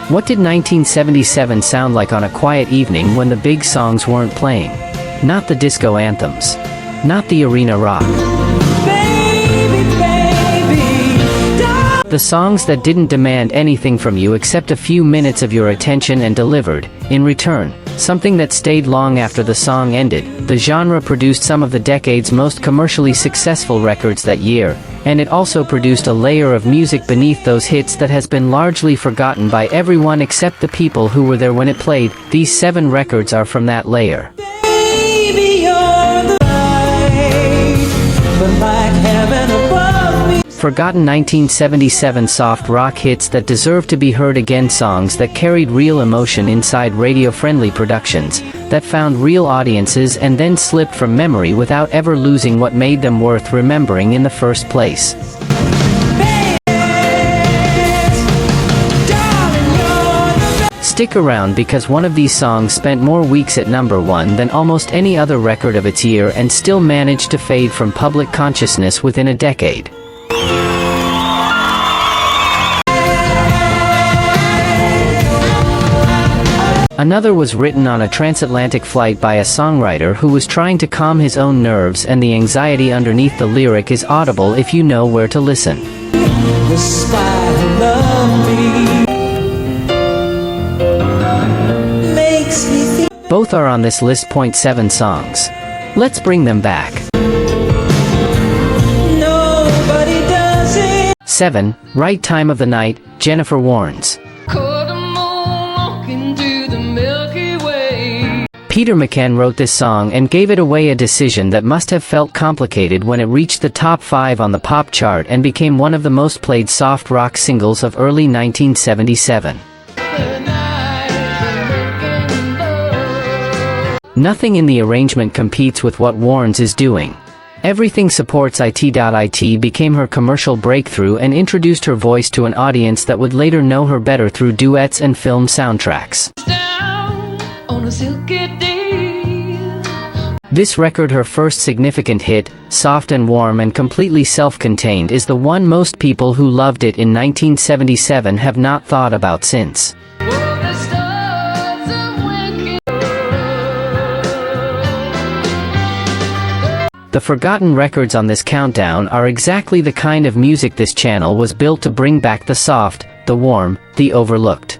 What did 1977 sound like on a quiet evening when the big songs weren't playing? Not the disco anthems. Not the arena rock. The songs that didn't demand anything from you except a few minutes of your attention and delivered, in return, something that stayed long after the song ended. The genre produced some of the decade's most commercially successful records that year, and it also produced a layer of music beneath those hits that has been largely forgotten by everyone except the people who were there when it played. These 7 records are from that layer. Baby, you're the light, but like heaven above me. Forgotten 1977 soft rock hits that deserve to be heard again, songs that carried real emotion inside radio-friendly productions, that found real audiences and then slipped from memory without ever losing what made them worth remembering in the first place. Stick around, because one of these songs spent more weeks at #1 than almost any other record of its year and still managed to fade from public consciousness within a decade. Another was written on a transatlantic flight by a songwriter who was trying to calm his own nerves, and the anxiety underneath the lyric is audible if you know where to listen. The sky above me makes me feel. Both are on this list. 7 songs. Let's bring them back. Nobody does it. 7. Right Time of the Night, Jennifer Warnes. Peter McKen wrote this song and gave it away, a decision that must have felt complicated when it reached the top 5 on the pop chart and became one of the most played soft rock singles of early 1977. Nothing in the arrangement competes with what Warnes is doing. Everything Supports It. Became her commercial breakthrough and introduced her voice to an audience that would later know her better through duets and film soundtracks. This record, her first significant hit, soft and warm and completely self-contained, is the one most people who loved it in 1977 have not thought about since. The forgotten records on this countdown are exactly the kind of music this channel was built to bring back: the soft, the warm, the overlooked.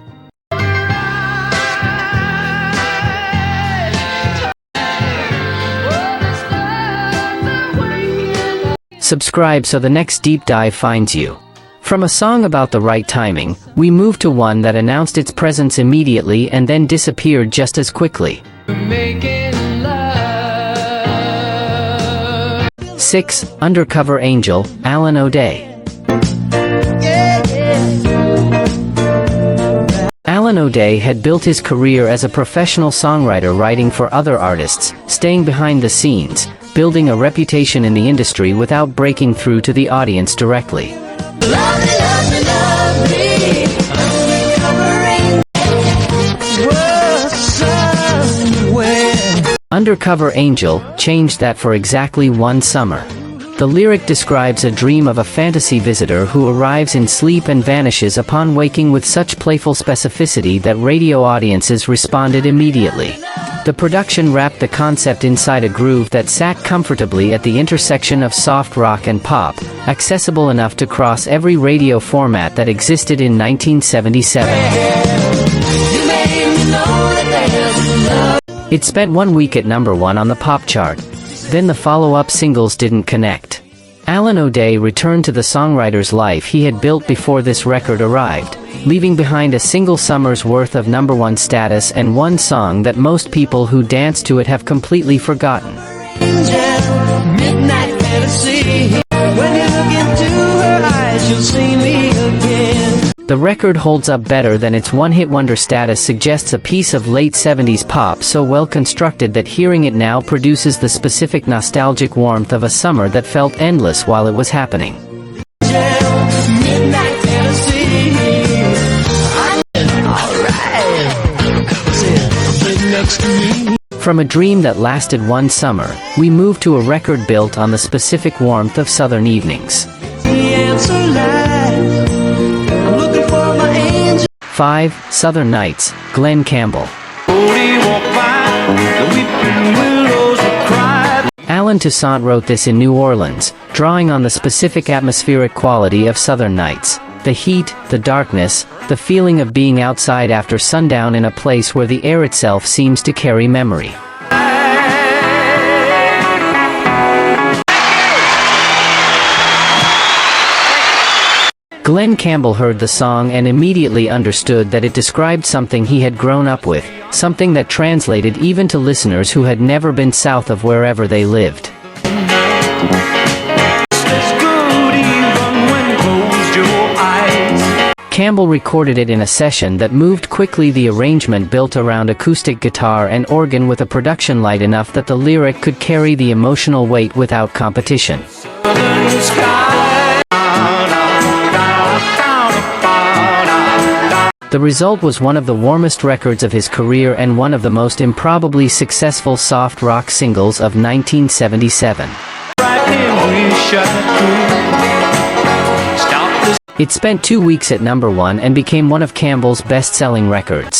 Subscribe so the next deep dive finds you. From a song about the right timing, we move to one that announced its presence immediately and then disappeared just as quickly. 6. Undercover Angel, Alan O'Day. Alan O'Day had built his career as a professional songwriter, writing for other artists, staying behind the scenes, building a reputation in the industry without breaking through to the audience directly. Undercover Angel changed that for exactly one summer. The lyric describes a dream of a fantasy visitor who arrives in sleep and vanishes upon waking with such playful specificity that radio audiences responded immediately. The production wrapped the concept inside a groove that sat comfortably at the intersection of soft rock and pop, accessible enough to cross every radio format that existed in 1977. It spent 1 week at #1 on the pop chart. Then the follow-up singles didn't connect. Alan O'Day returned to the songwriter's life he had built before this record arrived, leaving behind a single summer's worth of #1 status and one song that most people who dance to it have completely forgotten. The record holds up better than its one-hit wonder status suggests, a piece of late 70s pop so well constructed that hearing it now produces the specific nostalgic warmth of a summer that felt endless while it was happening. From a dream that lasted one summer, we move to a record built on the specific warmth of southern evenings. 5. Southern Nights, Glen Campbell. Alan Toussaint wrote this in New Orleans, drawing on the specific atmospheric quality of Southern Nights. The heat, the darkness, the feeling of being outside after sundown in a place where the air itself seems to carry memory. Glen Campbell heard the song and immediately understood that it described something he had grown up with, something that translated even to listeners who had never been south of wherever they lived. Campbell recorded it in a session that moved quickly. The arrangement built around acoustic guitar and organ with a production light enough that the lyric could carry the emotional weight without competition. The result was one of the warmest records of his career and one of the most improbably successful soft rock singles of 1977. It spent 2 weeks at number 1 and became one of Campbell's best-selling records.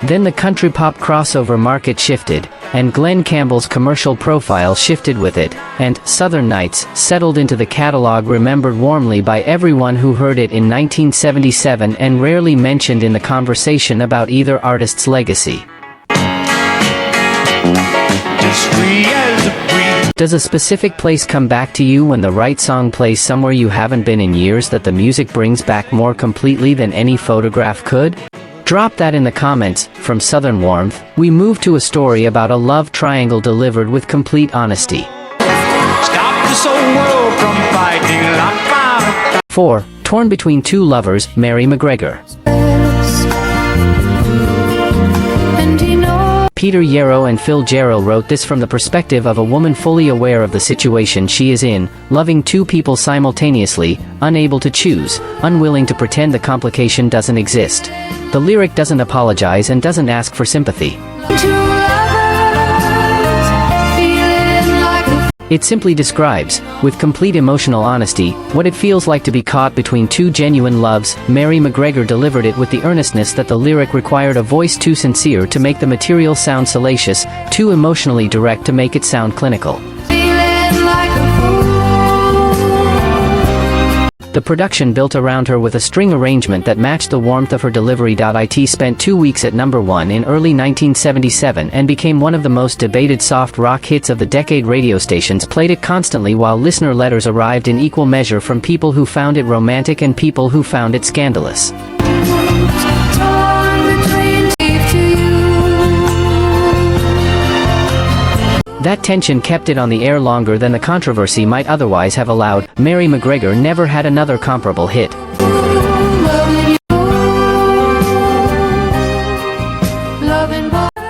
Then the country pop crossover market shifted, and Glen Campbell's commercial profile shifted with it, and Southern Nights settled into the catalog remembered warmly by everyone who heard it in 1977 and rarely mentioned in the conversation about either artist's legacy. Does a specific place come back to you when the right song plays somewhere you haven't been in years that the music brings back more completely than any photograph could? Drop that in the comments. From Southern Warmth, we move to a story about a love triangle delivered with complete honesty. Stop this old world from fighting like fire. 4. Torn between two lovers, Mary McGregor. Peter Yarrow and Phil Jarrell wrote this from the perspective of a woman fully aware of the situation she is in, loving two people simultaneously, unable to choose, unwilling to pretend the complication doesn't exist. The lyric doesn't apologize and doesn't ask for sympathy. It simply describes, with complete emotional honesty, what it feels like to be caught between two genuine loves. Mary McGregor delivered it with the earnestness that the lyric required, a voice too sincere to make the material sound salacious, too emotionally direct to make it sound clinical. The production built around her with a string arrangement that matched the warmth of her delivery. It spent 2 weeks at number 1 in early 1977 and became one of the most debated soft rock hits of the decade. Radio stations played it constantly while listener letters arrived in equal measure from people who found it romantic and people who found it scandalous. That tension kept it on the air longer than the controversy might otherwise have allowed. Mary McGregor never had another comparable hit.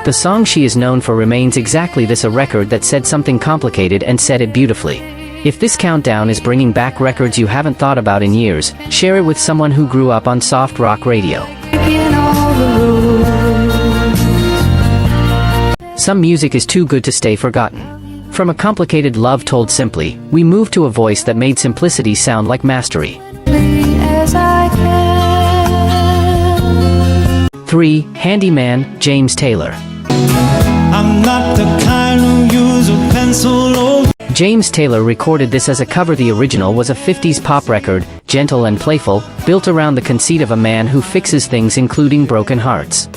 The song she is known for remains exactly this, a record that said something complicated and said it beautifully. If this countdown is bringing back records you haven't thought about in years, share it with someone who grew up on soft rock radio. Some music is too good to stay forgotten. From a complicated love told simply, we move to a voice that made simplicity sound like mastery. 3. Handyman, James Taylor. I'm not the kind who use a pencil. James Taylor recorded this as a cover. The original was a 50s pop record, gentle and playful, built around the conceit of a man who fixes things, including broken hearts.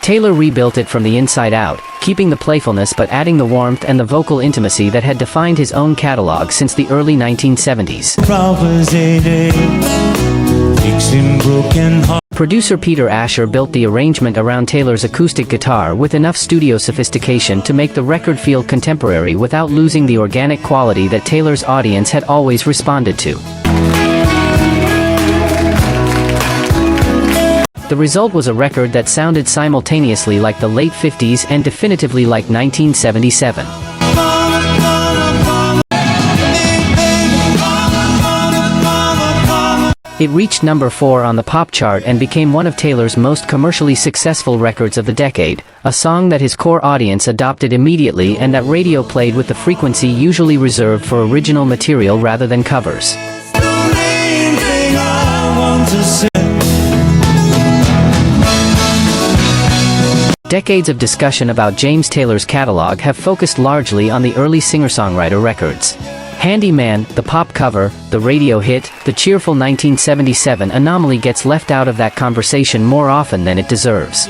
Taylor rebuilt it from the inside out, keeping the playfulness but adding the warmth and the vocal intimacy that had defined his own catalog since the early 1970s. Producer Peter Asher built the arrangement around Taylor's acoustic guitar with enough studio sophistication to make the record feel contemporary without losing the organic quality that Taylor's audience had always responded to. The result was a record that sounded simultaneously like the late 50s and definitively like 1977. It reached number 4 on the pop chart and became one of Taylor's most commercially successful records of the decade, a song that his core audience adopted immediately and that radio played with the frequency usually reserved for original material rather than covers. Decades of discussion about James Taylor's catalog have focused largely on the early singer-songwriter records. Handyman, the pop cover, the radio hit, the cheerful 1977 anomaly gets left out of that conversation more often than it deserves.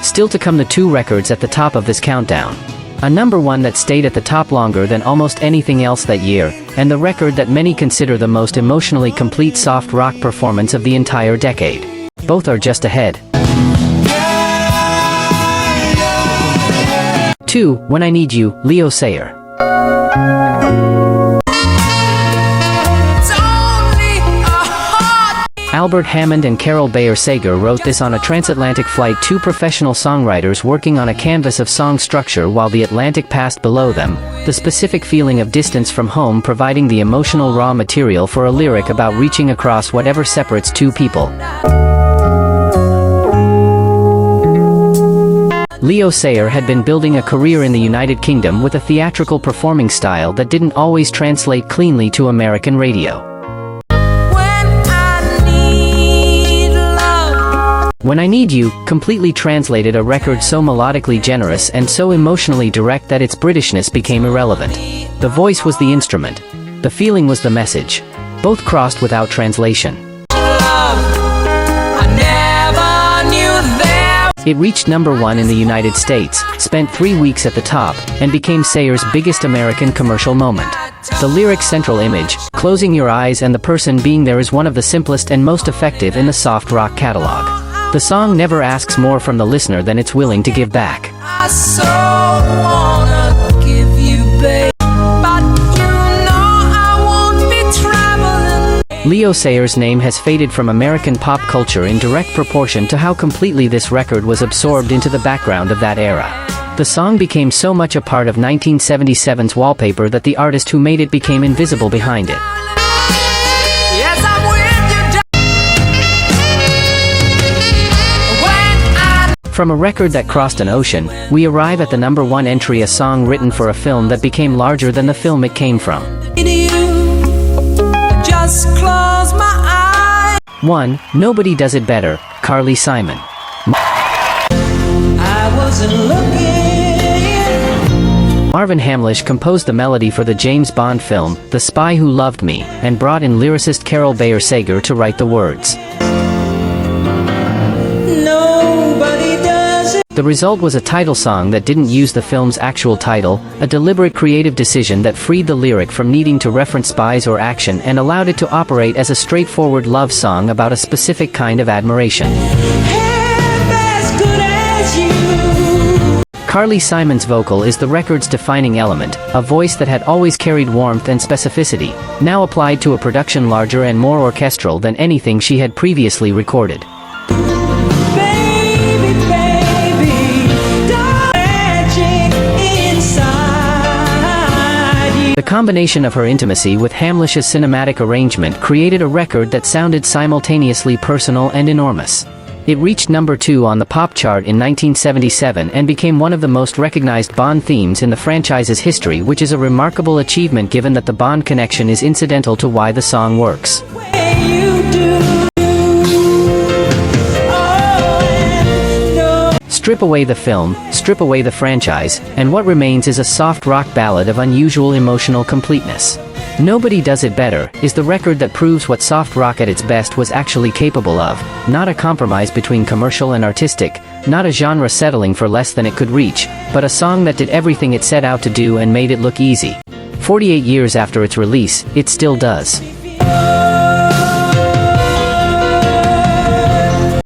Still to come the 2 records at the top of this countdown. A number 1 that stayed at the top longer than almost anything else that year, and the record that many consider the most emotionally complete soft rock performance of the entire decade. Both are just ahead. 2, When I Need You, Leo Sayer. Albert Hammond and Carol Bayer Sager wrote this on a transatlantic flight, 2 professional songwriters working on a canvas of song structure while the Atlantic passed below them, the specific feeling of distance from home providing the emotional raw material for a lyric about reaching across whatever separates 2 people. Leo Sayer had been building a career in the United Kingdom with a theatrical performing style that didn't always translate cleanly to American radio. When I Need You completely translated a record so melodically generous and so emotionally direct that its Britishness became irrelevant. The voice was the instrument. The feeling was the message. Both crossed without translation. It reached number 1 in the United States, spent 3 weeks at the top, and became Sayer's biggest American commercial moment. The lyric's central image, closing your eyes and the person being there, is one of the simplest and most effective in the soft rock catalog. The song never asks more from the listener than it's willing to give back. I so wanna give you, babe, but you know I won't be traveling. Leo Sayer's name has faded from American pop culture in direct proportion to how completely this record was absorbed into the background of that era. The song became so much a part of 1977's wallpaper that the artist who made it became invisible behind it. Yes, I'm with you, From a record that crossed an ocean, we arrive at the number 1 entry, a song written for a film that became larger than the film it came from. just close my eyes. 1. Nobody Does It Better, Carly Simon. I wasn't looking. Marvin Hamlish composed the melody for the James Bond film, The Spy Who Loved Me, and brought in lyricist Carol Bayer Sager to write the words. The result was a title song that didn't use the film's actual title, a deliberate creative decision that freed the lyric from needing to reference spies or action and allowed it to operate as a straightforward love song about a specific kind of admiration. Carly Simon's vocal is the record's defining element, a voice that had always carried warmth and specificity, now applied to a production larger and more orchestral than anything she had previously recorded. The combination of her intimacy with Hamlish's cinematic arrangement created a record that sounded simultaneously personal and enormous. It reached number 2 on the pop chart in 1977 and became one of the most recognized Bond themes in the franchise's history, which is a remarkable achievement given that the Bond connection is incidental to why the song works. Strip away the film, strip away the franchise, and what remains is a soft rock ballad of unusual emotional completeness. Nobody Does It Better is the record that proves what soft rock at its best was actually capable of, not a compromise between commercial and artistic, not a genre settling for less than it could reach, but a song that did everything it set out to do and made it look easy. 48 years after its release, it still does.